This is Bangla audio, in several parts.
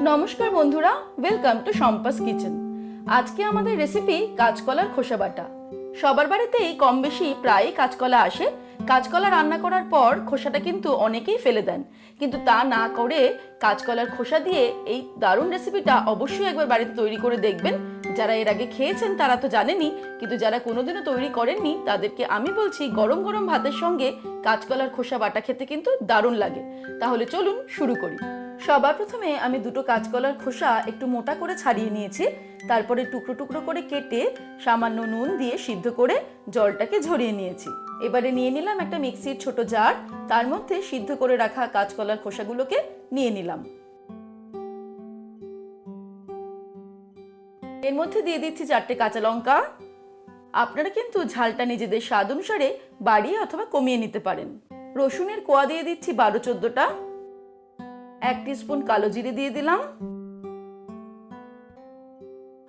নমস্কার বন্ধুরা, ওয়েলকাম টু শম্পাস কিচেন। আজকে আমাদের রেসিপি কাঁচকলার খোসা বাটা। সবার বাড়িতেই কম বেশি প্রায় কাঁচকলা আসে। কাঁচকলা রান্না করার পর খোসাটা কিন্তু অনেকেই ফেলে দেন, কিন্তু তা না করে কাঁচকলার খোসা দিয়ে এই দারুণ রেসিপিটা অবশ্যই একবার বাড়িতে তৈরি করে দেখবেন। যারা এর আগে খেয়েছেন তারা তো জানেনই, কিন্তু যারা কোনোদিনও তৈরি করেননি তাদেরকে আমি বলছি গরম গরম ভাতের সঙ্গে কাঁচকলার খোসা বাটা খেতে কিন্তু দারুণ লাগে। তাহলে চলুন শুরু করি। সবার প্রথমে আমি দুটো কাঁচকলার খোসা একটু মোটা করে ছাড়িয়ে নিয়েছি। তারপরে টুকরো টুকরো করে কেটে সামান্য নুন দিয়ে সিদ্ধ করে জলটাকে ঝরিয়ে নিয়েছি। এবারে নিয়ে নিলাম একটা মিক্সির ছোট জার, তার মধ্যে সিদ্ধ করে রাখা কাঁচকলার খোসাগুলোকে নিয়ে নিলাম। এর মধ্যে দিয়ে দিচ্ছি 4টে কাঁচা লঙ্কা। আপনারা কিন্তু ঝালটা নিজেদের স্বাদ অনুসারে বাড়িয়ে অথবা কমিয়ে নিতে পারেন। রসুনের কোয়া দিয়ে দিচ্ছি 12-14টা। 1 টিস্পুন কালো জিরে দিয়ে দিলাম।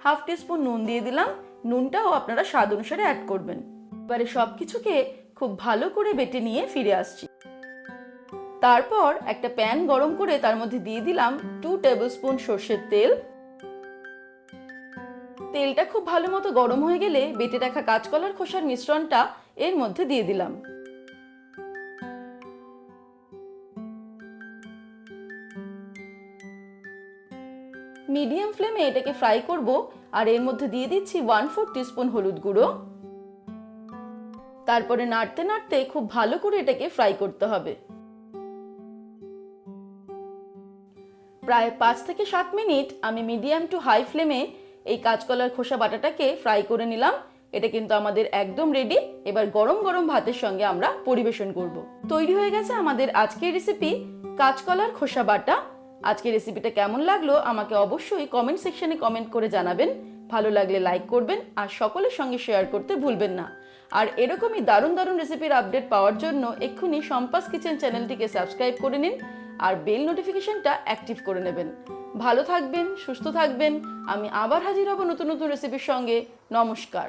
হাফ টিস্পুন নুন দিয়ে দিলাম। নুনটাও আপনারা স্বাদ অনুসারে অ্যাড করবেন। এবারে সবকিছুকে খুব ভালো করে বেটে নিয়ে ফিরে আসছি। তারপর একটা প্যান গরম করে তার মধ্যে দিয়ে দিলাম 2 টেবিলস্পুন সরষের তেল। তেলটা খুব ভালো মতো গরম হয়ে গেলে বেটে রাখা কাঁচকলার খোসার মিশ্রণটা এর মধ্যে দিয়ে দিলাম। মিডিয়াম ফ্লেমে এটাকে ফ্রাই করব। আর এর মধ্যে দিয়ে দিচ্ছি 1/4 টিস্পুন হলুদ গুঁড়ো। তারপরে নাড়তে নাড়তে খুব ভালো করে এটাকে ফ্রাই করতে হবে। প্রায় 5 থেকে 7 মিনিট আমি মিডিয়াম টু হাই ফ্লেমে এই কাঁচকলার খোসা বাটাটাকে ফ্রাই করে নিলাম। এটা কিন্তু আমাদের একদম রেডি। এবার গরম গরম ভাতের সঙ্গে আমরা পরিবেশন করব। তৈরি হয়ে গেছে আমাদের আজকের রেসিপি কাঁচকলার খোসা বাটা। আজকের রেসিপিটা কেমন লাগলো আমাকে অবশ্যই কমেন্ট সেকশনে কমেন্ট করে জানাবেন। ভালো লাগলে লাইক করবেন আর সকলের সঙ্গে শেয়ার করতে ভুলবেন না। আর এরকমই দারুণ দারুণ রেসিপির আপডেট পাওয়ার জন্য এক্ষুনি শম্পাস কিচেন চ্যানেলটিকে সাবস্ক্রাইব করে নিন আর বেল নোটিফিকেশনটা অ্যাক্টিভ করে নেবেন। ভালো থাকবেন, সুস্থ থাকবেন। আমি আবার হাজির হব নতুন নতুন রেসিপির সঙ্গে। নমস্কার।